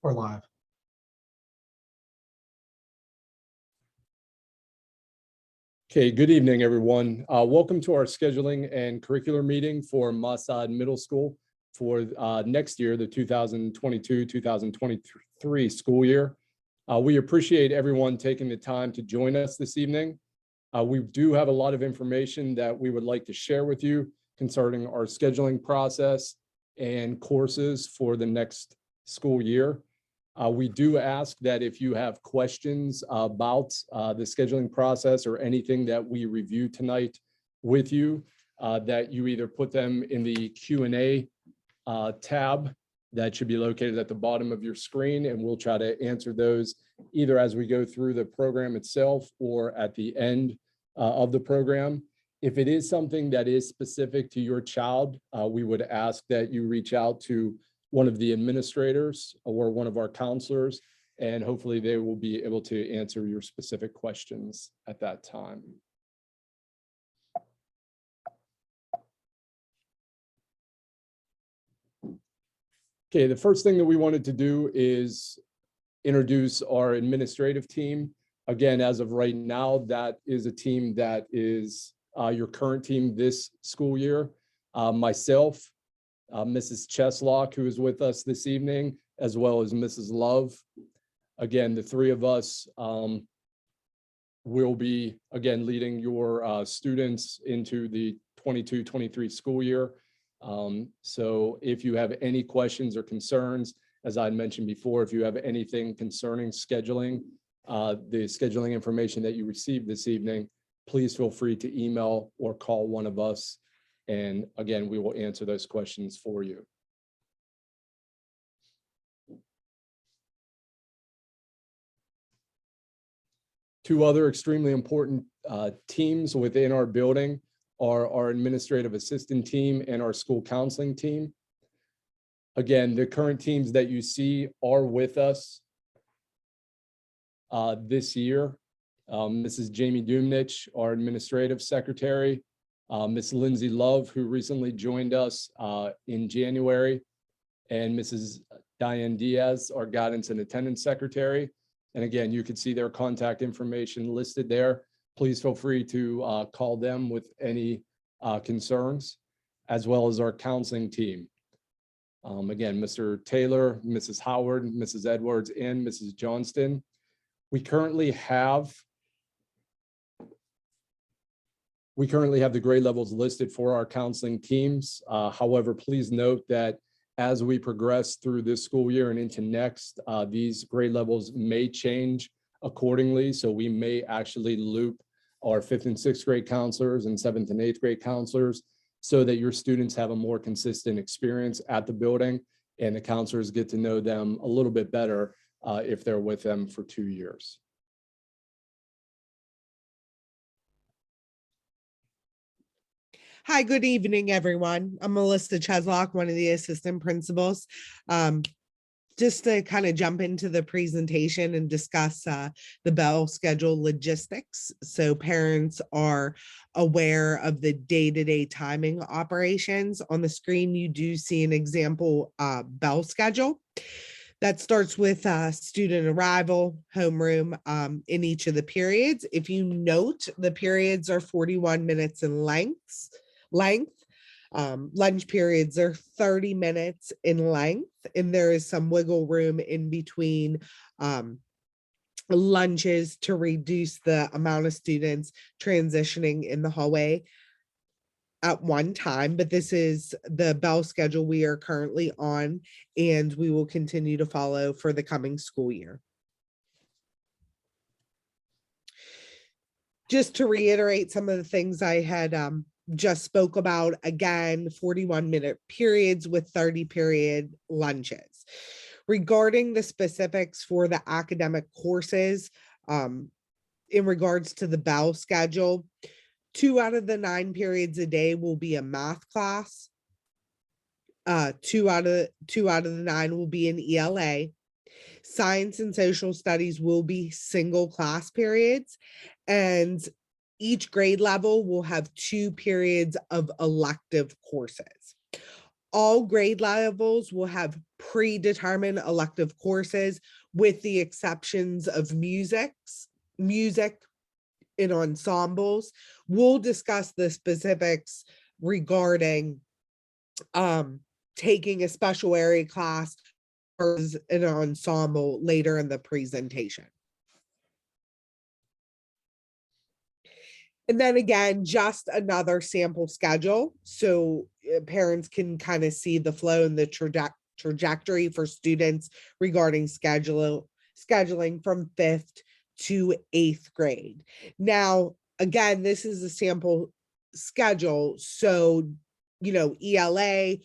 Or live. Okay, good evening, everyone. Welcome to our scheduling and curricular meeting for Maasai Middle School for next year, the 2022-2023 school year. We appreciate everyone taking the time to join us this evening. We do have a lot of information that we would like to share with you concerning our scheduling process and courses for the next school year. We do ask that if you have questions about the scheduling process or anything that we review tonight with you, that you either put them in the Q&A tab that should be located at the bottom of your screen, and we'll try to answer those either as we go through the program itself or at the end of the program. If it is something that is specific to your child, we would ask that you reach out to one of the administrators or one of our counselors, and hopefully they will be able to answer your specific questions at that time. Okay, the first thing that we wanted to do is introduce our administrative team. Again, as of right now, that is a team that is your current team this school year. Myself, Mrs. Cheslock, who is with us this evening, as well as Mrs. Love. Again, the three of us will be, again, leading your students into the 22-23 school year. So if you have any questions or concerns, as I mentioned before, if you have anything concerning scheduling, the scheduling information that you received this evening, please feel free to email or call one of us. And again, we will answer those questions for you. Two other extremely important teams within our building are our administrative assistant team and our school counseling team. Again, the current teams that you see are with us this year. Mrs. Jamie Dumnich, our administrative secretary, Miss Lindsay Love, who recently joined us in January, and Mrs. Diane Diaz, our guidance and attendance secretary. And again, you can see their contact information listed there. Please feel free to call them with any concerns, as well as our counseling team. Again, Mr. Taylor, Mrs. Howard, Mrs. Edwards, and Mrs. Johnston. We currently have the grade levels listed for our counseling teams. However, please note that as we progress through this school year and into next, these grade levels may change accordingly. So we may actually loop our 5th and 6th grade counselors and 7th and 8th grade counselors so that your students have a more consistent experience at the building and the counselors get to know them a little bit better if they're with them for 2 years. Hi, good evening, everyone. I'm Melissa Cheslock, one of the assistant principals. Just to kind of jump into the presentation and discuss the bell schedule logistics, so parents are aware of the day-to-day timing operations. On the screen, you do see an example bell schedule that starts with student arrival, homeroom in each of the periods. If you note, the periods are 41 minutes in length. Lunch periods are 30 minutes in length, and there is some wiggle room in between lunches to reduce the amount of students transitioning in the hallway at one time. But this is the bell schedule we are currently on, and we will continue to follow for the coming school year. Just to reiterate some of the things I had just spoke about, again, 41-minute periods with 30-period lunches. Regarding the specifics for the academic courses, in regards to the bell schedule, 2 out of the 9 periods a day will be a math class. 2 out of the 9 will be an ELA. Science and social studies will be single class periods, and each grade level will have 2 periods of elective courses. all grade levels will have predetermined elective courses with the exceptions of music and ensembles. We'll discuss the specifics regarding taking a special area class or an ensemble later in the presentation. And then again, just another sample schedule. So parents can kind of see the flow and the trajectory for students regarding scheduling from 5th to 8th grade. Now, again, this is a sample schedule. So, you know, ELA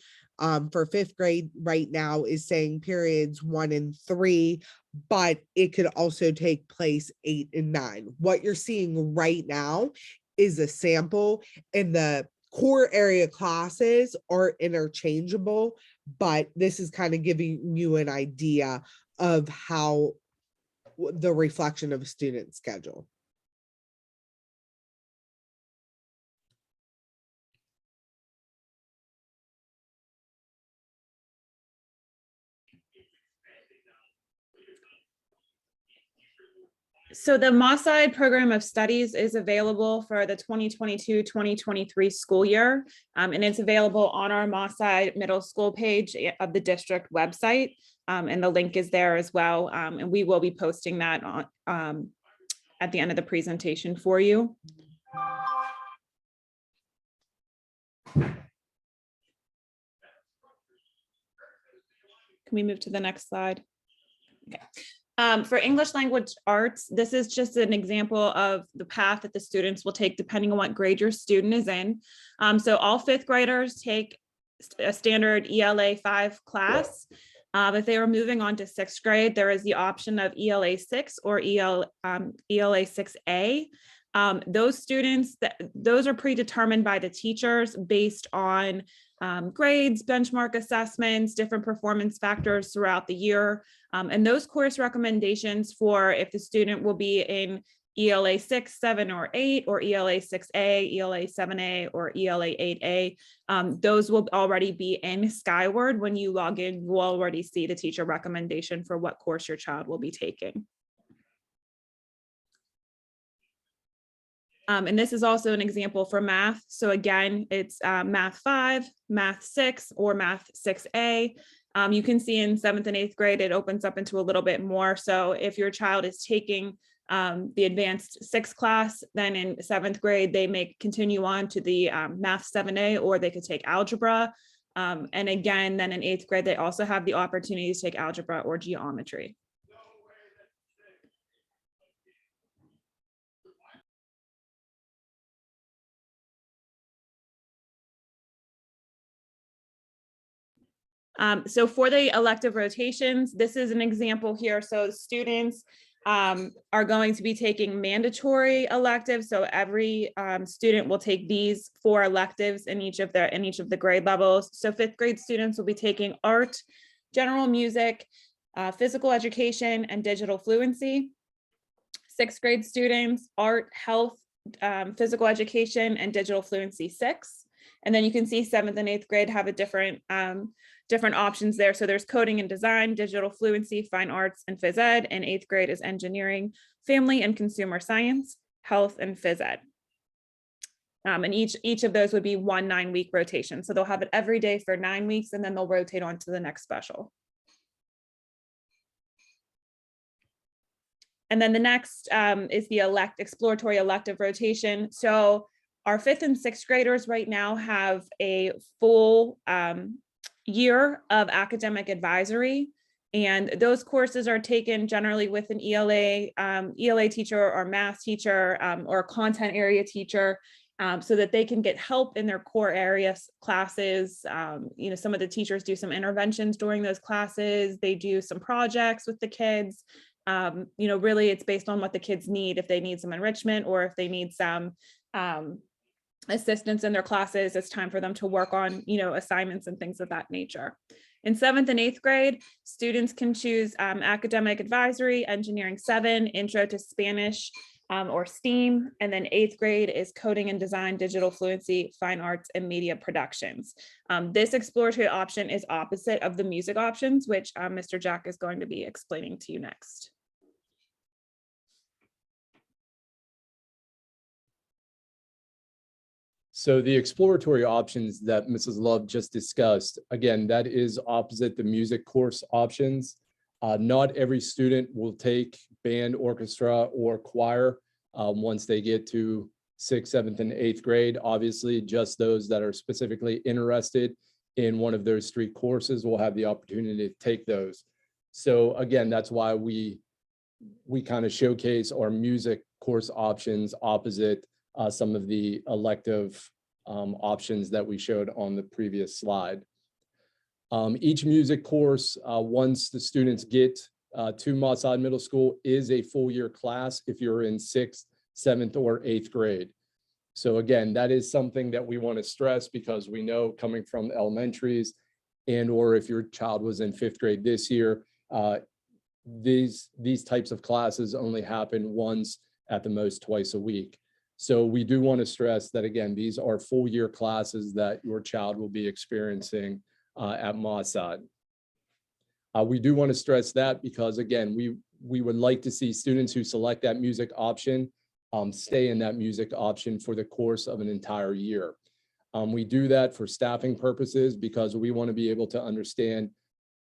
for 5th grade right now is saying periods 1 and 3, but it could also take place 8 and 9. What you're seeing right now is a sample, and the core area classes are interchangeable, but this is kind of giving you an idea of how the reflection of a student schedule. So the Maasai program of studies is available for the 2022-2023 school year, and it's available on our Maasai middle school page of the district website, and the link is there as well, and we will be posting that on at the end of the presentation for you. Can we move to the next slide? Okay. For English language arts, this is just an example of the path that the students will take depending on what grade your student is in. So all 5th graders take a standard ELA 5 class. If they are moving on to 6th grade, there is the option of ELA 6 or ELA 6A. Those students, those are predetermined by the teachers based on grades, benchmark assessments, different performance factors throughout the year. And those course recommendations for if the student will be in ELA 6, 7, or 8, or ELA 6A, ELA 7A, or ELA 8A, those will already be in Skyward. When you log in, you'll already see the teacher recommendation for what course your child will be taking. And this is also an example for math. So again, it's math 5, math 6, or math 6A. You can see in 7th and 8th grade, it opens up into a little bit more. So if your child is taking the advanced 6 class, then in 7th grade, they may continue on to the math 7A, or they could take algebra. And again, then in 8th grade, they also have the opportunity to take algebra or geometry. So for the elective rotations, this is an example here. So students are going to be taking mandatory electives. So every student will take these 4 electives in each of the grade levels. So 5th grade students will be taking art, general music, physical education, and digital fluency. 6th grade students, art, health, physical education, and digital fluency 6. And then you can see 7th and 8th grade have a different options there. So there's coding and design, digital fluency, fine arts, and phys ed. And 8th grade is engineering, family and consumer science, health, and phys ed. And each of those would be 1 9-week rotation. So they'll have it every day for 9 weeks, and then they'll rotate on to the next special. And then the next is the exploratory elective rotation. So our 5th and 6th graders right now have a full year of academic advisory, and those courses are taken generally with an ELA teacher or math teacher or a content area teacher, so that they can get help in their core area classes. You know, some of the teachers do some interventions during those classes. They do some projects with the kids. You know, really it's based on what the kids need, if they need some enrichment or if they need some assistance in their classes. It's time for them to work on, you know, assignments and things of that nature. In 7th and 8th grade, students can choose academic advisory, engineering 7, intro to Spanish, or STEAM. And then 8th grade is coding and design, digital fluency, fine arts, and media productions. This exploratory option is opposite of the music options, which Mr. Jack is going to be explaining to you next. So the exploratory options that Mrs. Love just discussed, again, that is opposite the music course options. Not every student will take band, orchestra, or choir once they get to 6th, 7th, and 8th grade. Obviously, just those that are specifically interested in one of those 3 courses will have the opportunity to take those. So again, that's why we kind of showcase our music course options opposite some of the elective options that we showed on the previous slide. Each music course, once the students get to Maasai Middle School, is a full year class if you're in 6th, 7th, or 8th grade. So again, that is something that we want to stress because we know coming from elementaries and or if your child was in 5th grade this year, these types of classes only happen once, at the most twice a week. So we do want to stress that, again, these are full year classes that your child will be experiencing at Maasai. We do want to stress that because, again, we would like to see students who select that music option stay in that music option for the course of an entire year. We do that for staffing purposes because we want to be able to understand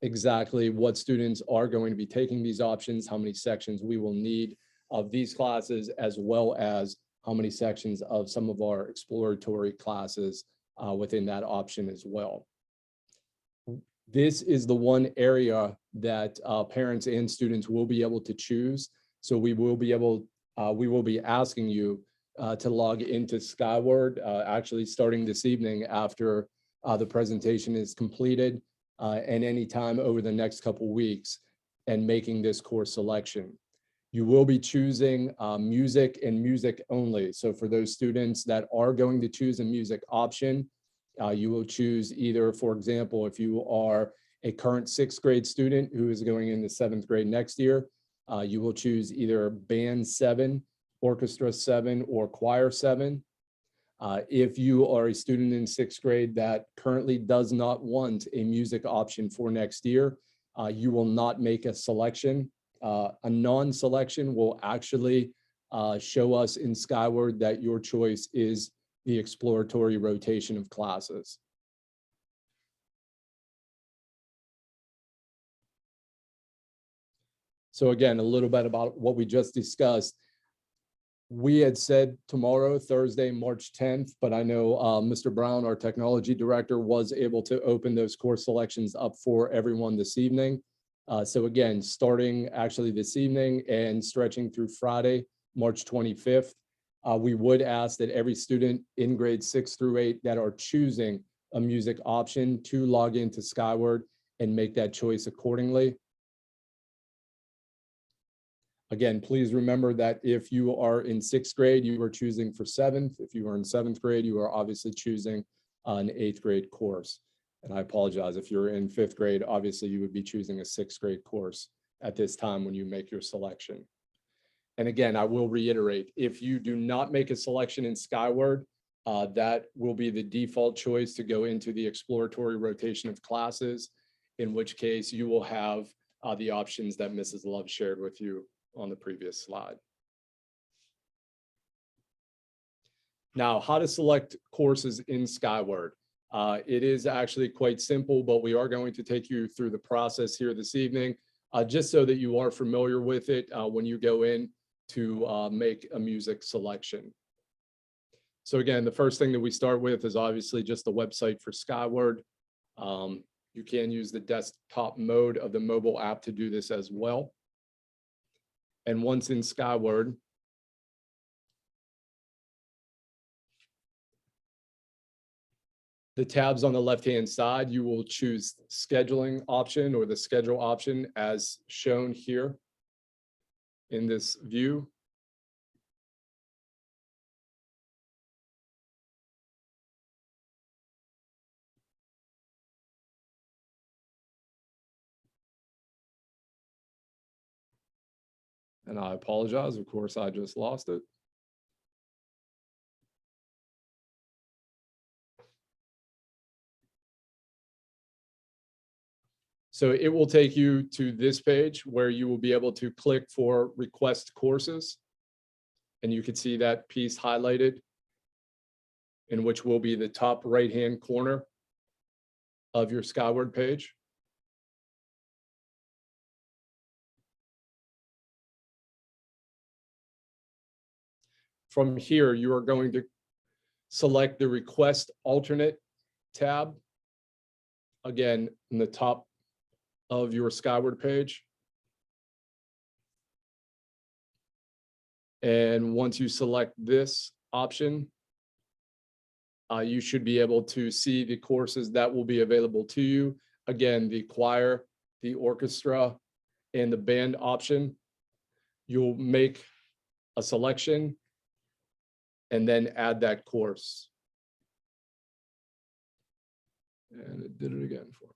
exactly what students are going to be taking these options, how many sections we will need of these classes, as well as how many sections of some of our exploratory classes within that option as well. This is the one area that parents and students will be able to choose. So we will be asking you to log into Skyward, actually starting this evening after the presentation is completed, and anytime over the next couple weeks, and making this course selection. You will be choosing music and music only. So for those students that are going to choose a music option, you will choose either, for example, if you are a current 6th grade student who is going into 7th grade next year, you will choose either band 7, orchestra 7, or choir 7. If you are a student in 6th grade that currently does not want a music option for next year, you will not make a selection. A non-selection will actually show us in Skyward that your choice is the exploratory rotation of classes. So again, a little bit about what we just discussed. We had said tomorrow, Thursday, March 10th, but I know Mr. Brown, our technology director, was able to open those course selections up for everyone this evening. So again, starting actually this evening and stretching through Friday, March 25th, we would ask that every student in grades 6 through 8 that are choosing a music option to log into Skyward and make that choice accordingly. Again, please remember that if you are in 6th grade, you are choosing for 7th. If you are in 7th grade, you are obviously choosing an 8th grade course. And I apologize, if you're in 5th grade, obviously you would be choosing a 6th grade course at this time when you make your selection. And again, I will reiterate, if you do not make a selection in Skyward, that will be the default choice to go into the exploratory rotation of classes, in which case you will have the options that Mrs. Love shared with you on the previous slide. Now, how to select courses in Skyward. It is actually quite simple, but we are going to take you through the process here this evening, just so that you are familiar with it when you go in to make a music selection. So again, the first thing that we start with is obviously just the website for Skyward. You can use the desktop mode of the mobile app to do this as well. And once in Skyward, the tabs on the left-hand side, you will choose scheduling option or the schedule option as shown here in this view. And I apologize, of course, I just lost it. So it will take you to this page where you will be able to click for request courses. And you can see that piece highlighted, in which will be the top right-hand corner of your Skyward page. From here, you are going to select the Request Alternate tab. Again, in the top of your Skyward page. And once you select this option, you should be able to see the courses that will be available to you. Again, the choir, the orchestra, and the band option. You'll make a selection and then add that course. And it did it again for me.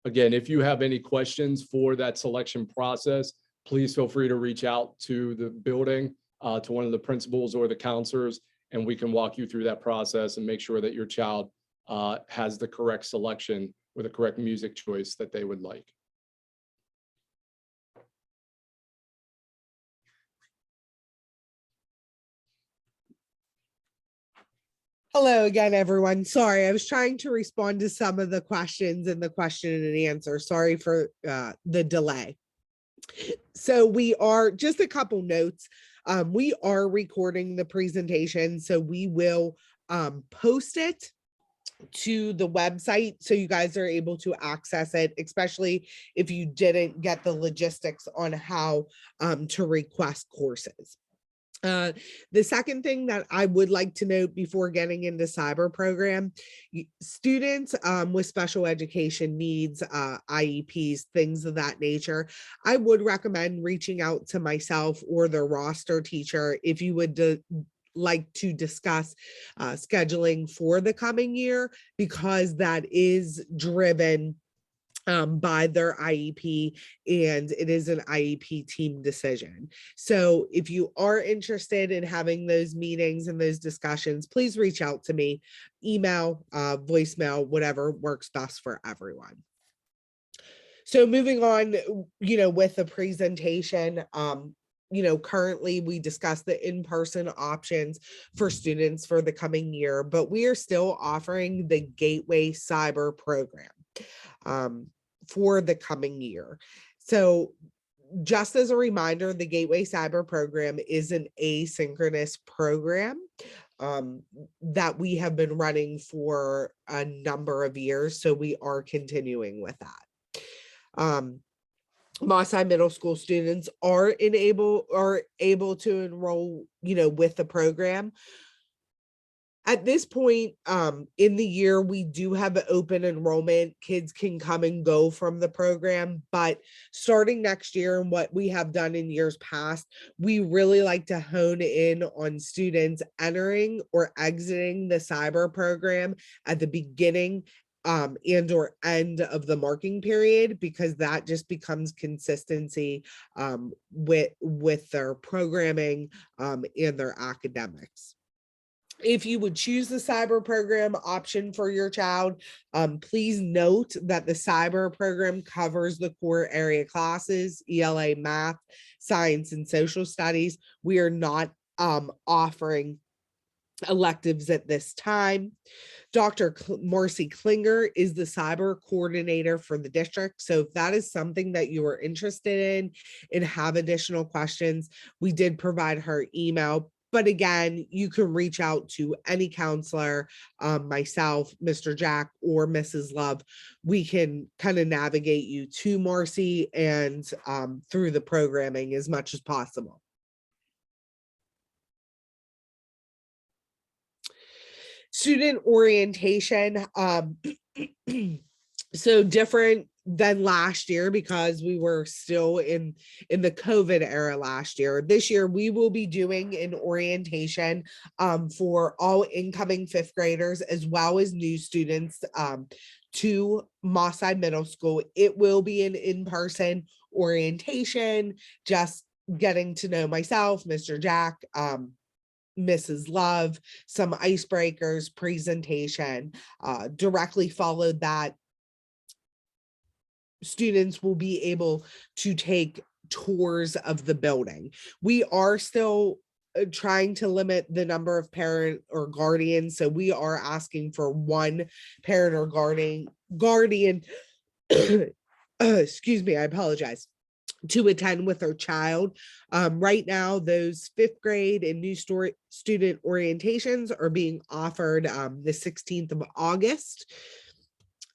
Again, if you have any questions for that selection process, please feel free to reach out to the building, to one of the principals or the counselors, and we can walk you through that process and make sure that your child has the correct selection or the correct music choice that they would like. Hello again, everyone. Sorry, I was trying to respond to some of the questions in the question and answer. Sorry for the delay. So we are, just a couple notes. We are recording the presentation, so we will post it to the website so you guys are able to access it, especially if you didn't get the logistics on how to request courses. The second thing that I would like to note before getting into cyber program, students with special education needs, IEPs, things of that nature, I would recommend reaching out to myself or the roster teacher if you would like to discuss scheduling for the coming year, because that is driven by their IEP, and it is an IEP team decision. So if you are interested in having those meetings and those discussions, please reach out to me, email, voicemail, whatever works best for everyone. So moving on, with the presentation, currently we discussed the in-person options for students for the coming year, but we are still offering the Gateway Cyber program for the coming year. So just as a reminder, the Gateway Cyber program is an asynchronous program that we have been running for a number of years. So we are continuing with that. Maasai middle school students are able to enroll, with the program. At this point in the year, we do have open enrollment. Kids can come and go from the program, but starting next year, and what we have done in years past, we really like to hone in on students entering or exiting the cyber program at the beginning and or end of the marking period, because that just becomes consistency with their programming and their academics. If you would choose the cyber program option for your child, please note that the cyber program covers the core area classes, ELA, math, science, and social studies. We are not offering electives at this time. Dr. Marcy Klinger is the cyber coordinator for the district. So if that is something that you are interested in and have additional questions, we did provide her email. But again, you can reach out to any counselor, myself, Mr. Jack, or Mrs. Love. We can kind of navigate you to Marcy and through the programming as much as possible. Student orientation. So different than last year because we were still in the COVID era last year. This year, we will be doing an orientation for all incoming fifth graders as well as new students to Maasai Middle School. It will be an in-person orientation, just getting to know myself, Mr. Jack, Mrs. Love, some icebreakers, presentation. Directly followed that, students will be able to take tours of the building. We are still trying to limit the number of parent or guardians. So we are asking for one parent or guardian, excuse me, I apologize, to attend with their child. Right now, those fifth grade and new student orientations are being offered the 16th of August.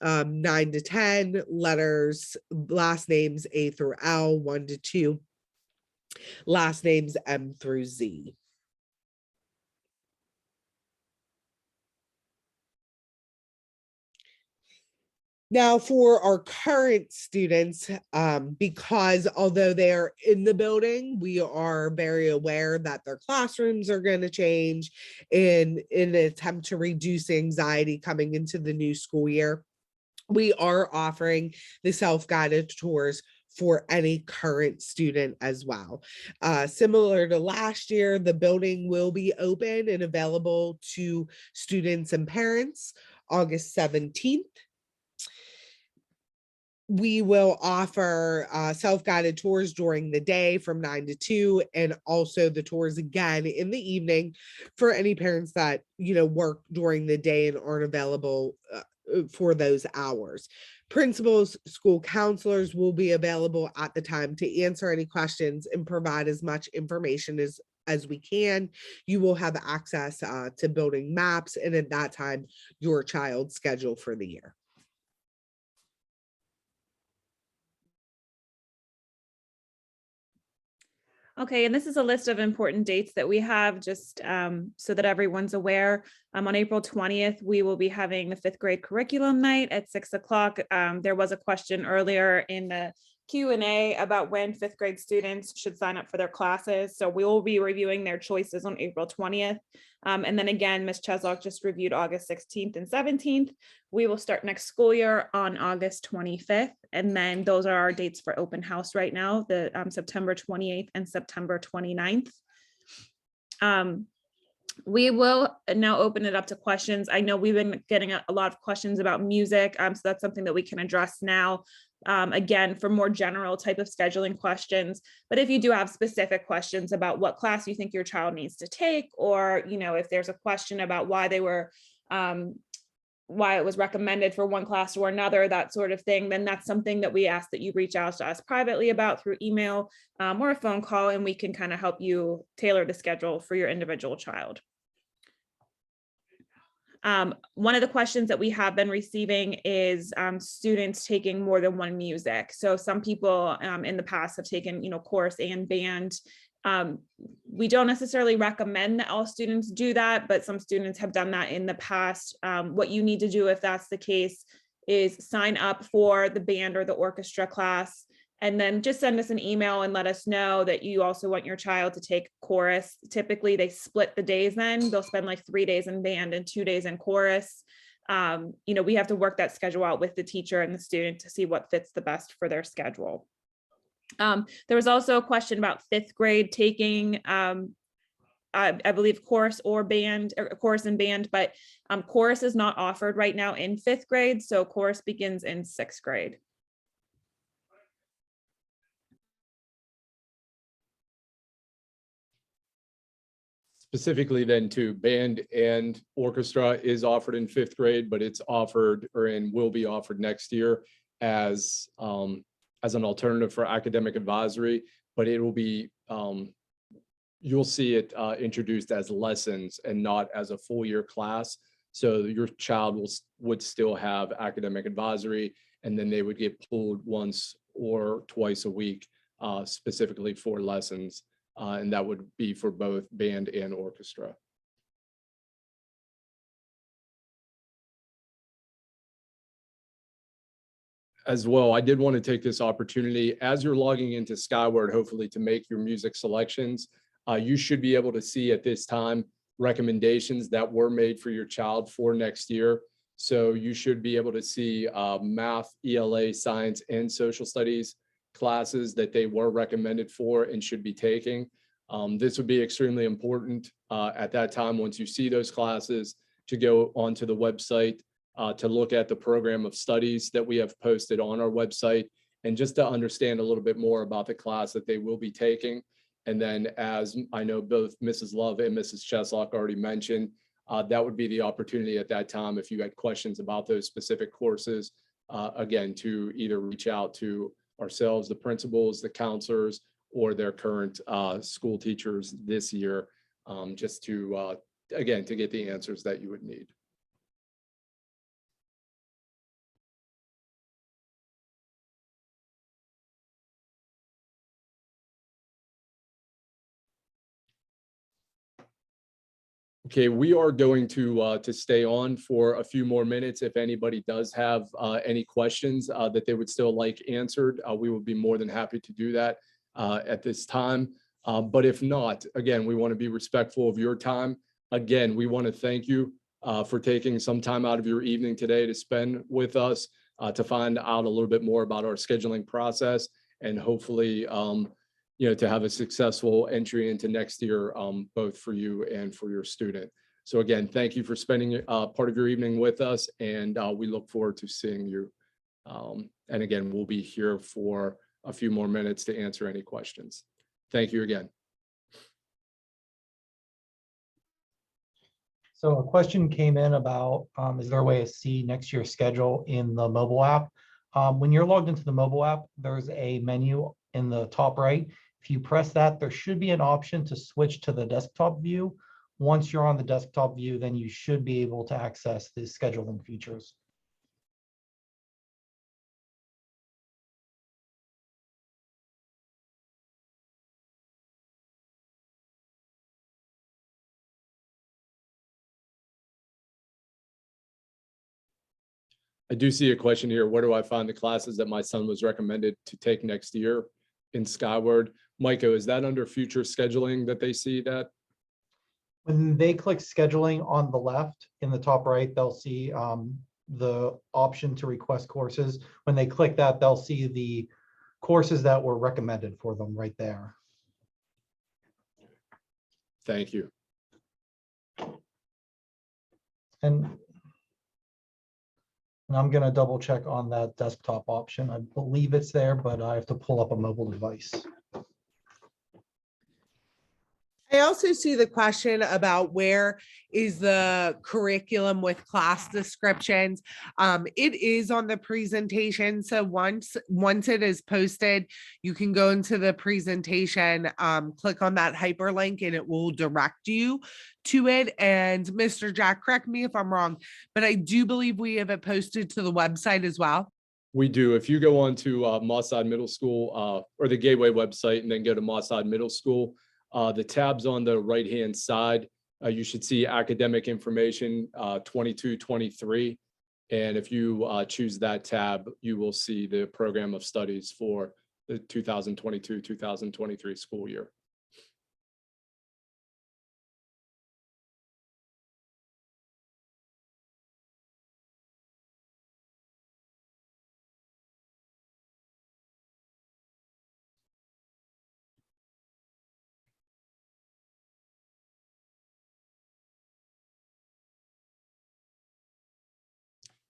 9 to 10, letters, last names A through L, 1 to 2, last names M through Z. Now for our current students, because although they're in the building, we are very aware that their classrooms are going to change in an attempt to reduce anxiety coming into the new school year. We are offering the self-guided tours for any current student as well. Similar to last year, the building will be open and available to students and parents August 17th. We will offer self-guided tours during the day from 9 to 2, and also the tours again in the evening for any parents that, work during the day and aren't available for those hours. Principals, school counselors will be available at the time to answer any questions and provide as much information as we can. You will have access to building maps, and at that time, your child's schedule for the year. Okay, and this is a list of important dates that we have, just so that everyone's aware. On April 20th, we will be having the fifth grade curriculum night at 6 o'clock. There was a question earlier in the Q&A about when fifth grade students should sign up for their classes. So we will be reviewing their choices on April 20th. And then again, Ms. Cheslock just reviewed August 16th and 17th. We will start next school year on August 25th. And then those are our dates for open house right now, the September 28th and September 29th. We will now open it up to questions. I know we've been getting a lot of questions about music, so that's something that we can address now. Again, for more general type of scheduling questions, but if you do have specific questions about what class you think your child needs to take, or if there's a question about why they were why it was recommended for one class or another, that sort of thing, then that's something that we ask that you reach out to us privately about through email or a phone call, and we can kind of help you tailor the schedule for your individual child. One of the questions that we have been receiving is students taking more than one music. So some people in the past have taken, chorus and band. We don't necessarily recommend that all students do that, but some students have done that in the past. What you need to do if that's the case is sign up for the band or the orchestra class, and then just send us an email and let us know that you also want your child to take chorus. Typically they split the days, then they'll spend like 3 days in band and 2 days in chorus. We have to work that schedule out with the teacher and the student to see what fits the best for their schedule. There was also a question about fifth grade taking, I believe chorus or band, or chorus and band, but chorus is not offered right now in fifth grade. So chorus begins in sixth grade. Specifically then to band and orchestra is offered in fifth grade, but it's offered and will be offered next year as an alternative for academic advisory, but it will be, you'll see it introduced as lessons and not as a full year class. So your child would still have academic advisory, and then they would get pulled once or twice a week specifically for lessons. And that would be for both band and orchestra. as well, I did want to take this opportunity as you're logging into Skyward, hopefully to make your music selections. You should be able to see at this time recommendations that were made for your child for next year. So you should be able to see math, ELA, science, and social studies classes that they were recommended for and should be taking. This would be extremely important at that time once you see those classes to go onto the website to look at the program of studies that we have posted on our website and just to understand a little bit more about the class that they will be taking. And then as I know both Mrs. Love and Mrs. Cheslock already mentioned, that would be the opportunity at that time if you had questions about those specific courses, again, to either reach out to ourselves, the principals, the counselors, or their current school teachers this year, just to, again, to get the answers that you would need. Okay, we are going to stay on for a few more minutes. If anybody does have any questions that they would still like answered, we would be more than happy to do that at this time. But if not, again, we want to be respectful of your time. Again, we want to thank you for taking some time out of your evening today to spend with us to find out a little bit more about our scheduling process and hopefully to have a successful entry into next year, both for you and for your student. So again, thank you for spending part of your evening with us, and we look forward to seeing you. And again, we'll be here for a few more minutes to answer any questions. Thank you again. So a question came in about, is there a way to see next year's schedule in the mobile app? When you're logged into the mobile app, there's a menu in the top right. If you press that, there should be an option to switch to the desktop view. Once you're on the desktop view, then you should be able to access the scheduling features. I do see a question here. Where do I find the classes that my son was recommended to take next year in Skyward? Micah, is that under future scheduling that they see that? When they click scheduling on the left in the top right, they'll see the option to request courses. When they click that, they'll see the courses that were recommended for them right there. Thank you. And I'm going to double check on that desktop option. I believe it's there, but I have to pull up a mobile device. I also see the question about where is the curriculum with class descriptions. It is on the presentation. So once it is posted, you can go into the presentation, click on that hyperlink, and it will direct you to it. And Mr. Jack, correct me if I'm wrong, but I do believe we have it posted to the website as well. We do. If you go on to Maasai Middle School or the Gateway website and then go to Maasai Middle School, the tabs on the right-hand side, you should see academic information 22-23. And if you choose that tab, you will see the program of studies for the 2022-2023 school year.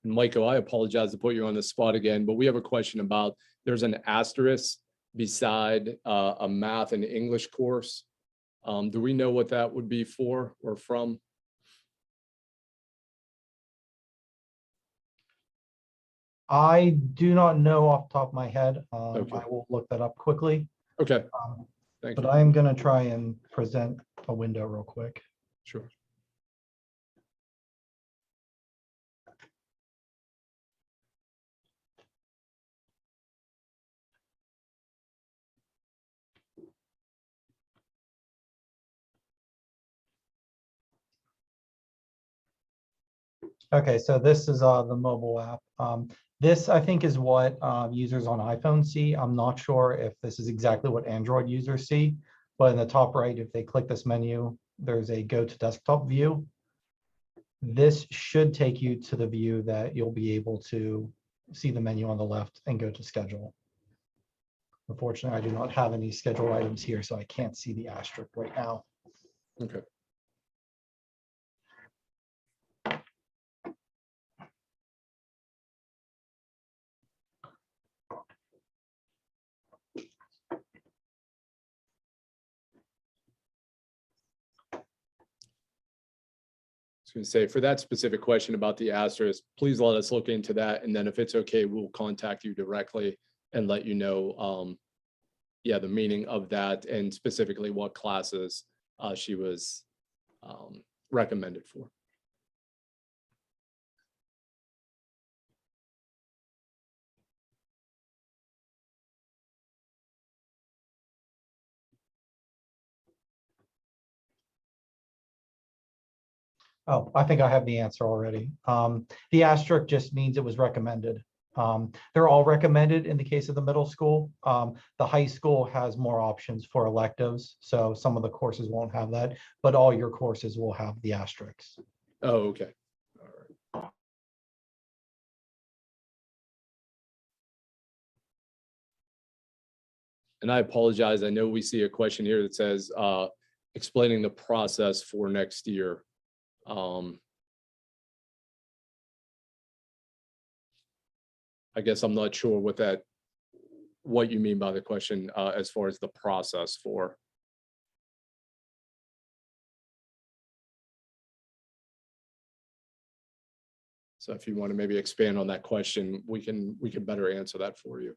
And Michael, I apologize to put you on the spot again, but we have a question about, there's an asterisk beside a math and English course. Do we know what that would be for or from? I do not know off the top of my head. Okay. I will look that up quickly. Okay, thank But you. I'm going to try and present a window real quick. Sure. Okay, so this is the mobile app. This I think is what users on iPhone see. I'm not sure if this is exactly what Android users see, but in the top right, if they click this menu, there's a go to desktop view. This should take you to the view that you'll be able to see the menu on the left and go to schedule. Unfortunately, I do not have any schedule items here, so I can't see the asterisk right now. Okay. Going to say for that specific question about the asterisk, please let us look into that. And then if it's okay, we'll contact you directly and let you know, yeah, the meaning of that and specifically what classes she was recommended for. Oh, I think I have the answer already. The asterisk just means it was recommended. They're all recommended in the case of the middle school. The high school has more options for electives, so some of the courses won't have that, but all your courses will have the asterisks. Oh, okay. All right. And I apologize. I know we see a question here that says explaining the process for next year. I guess I'm not sure what you mean by the question as far as the process for. So if you want to maybe expand on that question, we can better answer that for you.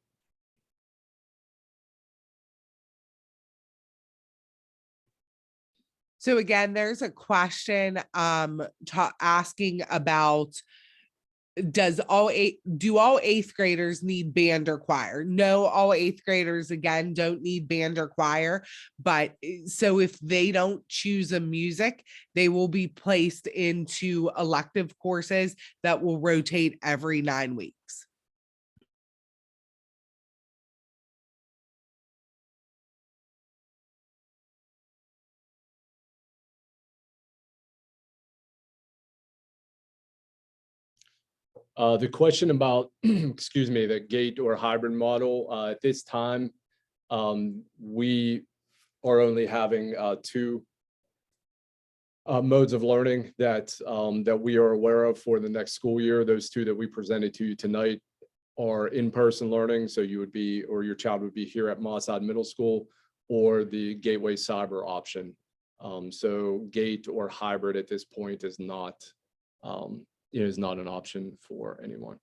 So again, there's a question asking about do all eighth graders need band or choir? No, all eighth graders again don't need band or choir, but so if they don't choose a music, they will be placed into elective courses that will rotate every 9 weeks. The question about, excuse me, the gate or hybrid model, at this time, we are only having 2 modes of learning that we are aware of for the next school year. Those 2 that we presented to you tonight are in-person learning. So you would be, or your child would be here at Maasai Middle School, or the Gateway Cyber option. So gate or hybrid at this point is not is not an option for anyone.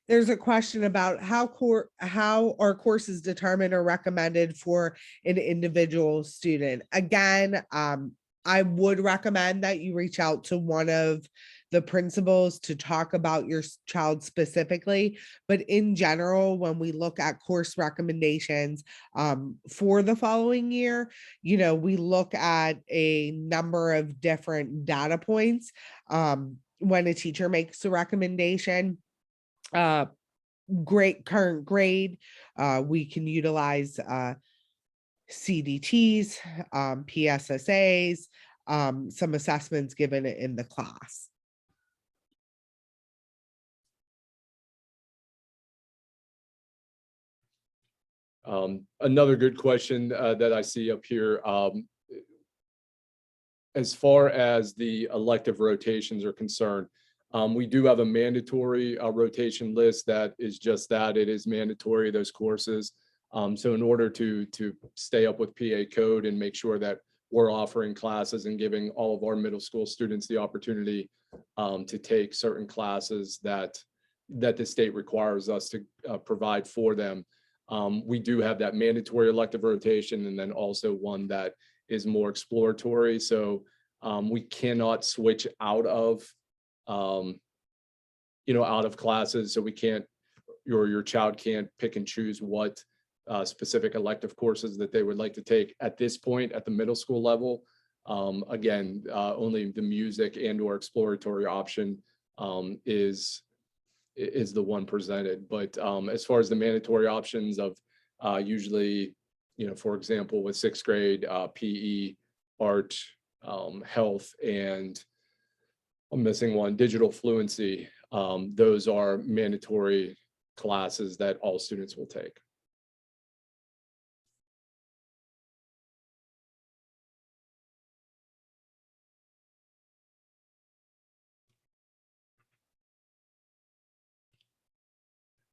There's a question about how are courses determined or recommended for an individual student. Again, I would recommend that you reach out to one of the principals to talk about your child specifically. But in general, when we look at course recommendations for the following year, we look at a number of different data points when a teacher makes a recommendation. Current grade, we can utilize CDTs, PSSAs, some assessments given in the class. Another good question that I see up here, as far as the elective rotations are concerned, we do have a mandatory rotation list that is just that. It is mandatory, those courses. So in order to stay up with PA code and make sure that we're offering classes and giving all of our middle school students the opportunity to take certain classes that the state requires us to provide for them, we do have that mandatory elective rotation, and then also one that is more exploratory. So we cannot switch out of out of classes. So we can't, your child can't pick and choose what specific elective courses that they would like to take at this point at the middle school level. Again, only the music and or exploratory option is the one presented. But as far as the mandatory options of usually, for example, with sixth grade, PE, art, health, and I'm missing one, digital fluency. Those are mandatory classes that all students will take.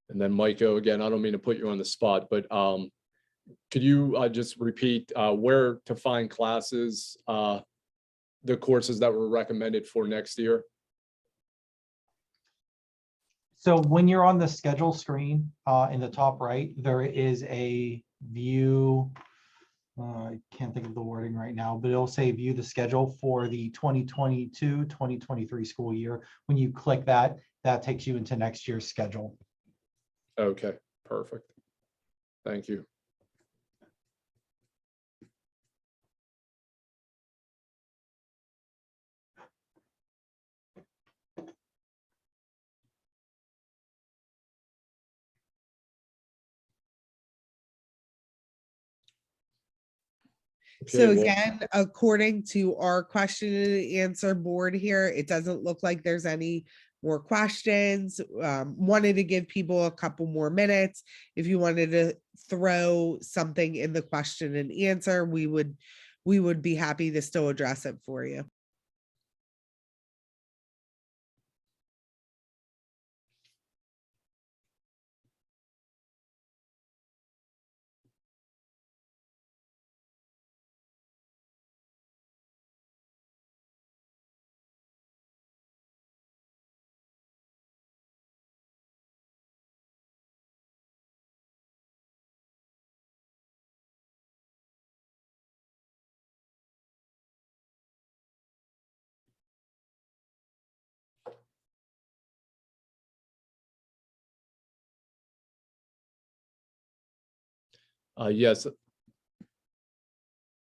And then Maiko, again, I don't mean to put you on the spot, but could you just repeat where to find classes, the courses that were recommended for next year? So when you're on the schedule screen in the top right, there is a view. I can't think of the wording right now, but it'll say view the schedule for the 2022-2023 school year. When you click that, that takes you into next year's schedule. Okay, perfect. Thank you. So Okay, well, again, according to our question and answer board here, it doesn't look like there's any more questions. Wanted to give people a couple more minutes. If you wanted to throw something in the question and answer, we would be happy to still address it for you. yes.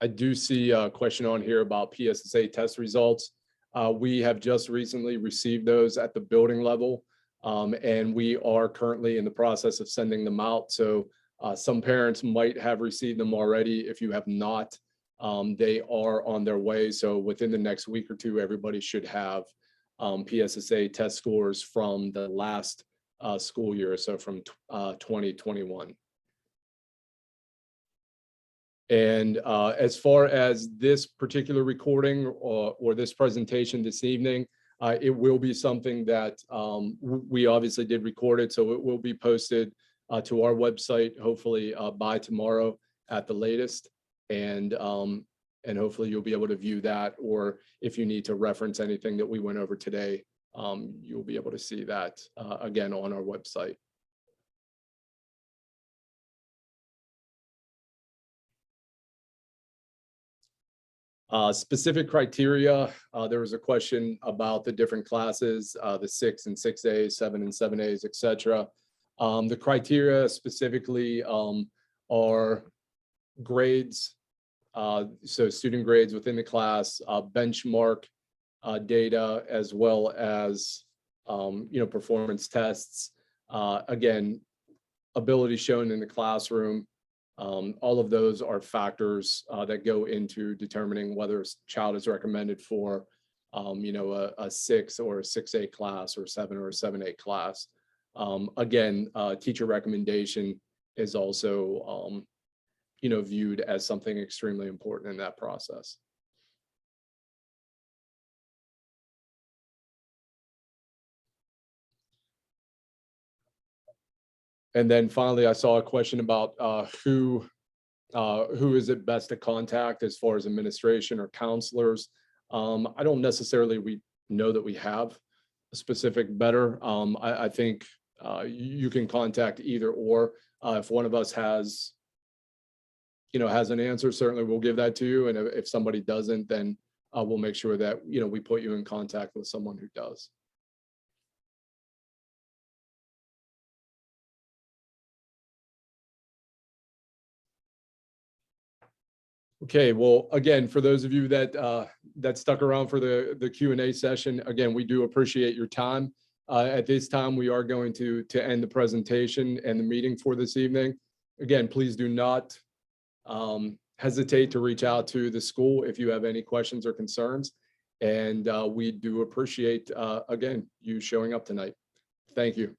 I do see a question on here about PSSA test results. We have just recently received those at the building level, and we are currently in the process of sending them out. So some parents might have received them already. If you have not, they are on their way. So within the next week or two, everybody should have PSSA test scores from the last school year, so from 2021. And as far as this particular recording or this presentation this evening, it will be something that we obviously did record it, so it will be posted to our website, hopefully by tomorrow at the latest. And hopefully you'll be able to view that, or if you need to reference anything that we went over today, you'll be able to see that again on our website. Specific criteria, there was a question about the different classes, the 6 and 6A, 7 and 7As, etc. The criteria specifically are grades, so student grades within the class, benchmark data, as well as performance tests. Again, ability shown in the classroom. All of those are factors that go into determining whether a child is recommended for, a 6 or a 6A class, or 7 or a 7A class. Again, teacher recommendation is also, viewed as something extremely important in that process. And then finally, I saw a question about who is it best to contact as far as administration or counselors. I don't necessarily know that we have a specific better. I think you can contact either or. If one of us has an answer, certainly we'll give that to you. And if somebody doesn't, then we'll make sure that we put you in contact with someone who does. Okay, well, again, for those of you that that stuck around for the Q&A session, again, we do appreciate your time. At this time, we are going to end the presentation and the meeting for this evening. Again, please do not hesitate to reach out to the school if you have any questions or concerns. And we do appreciate, again, you showing up tonight. Thank you.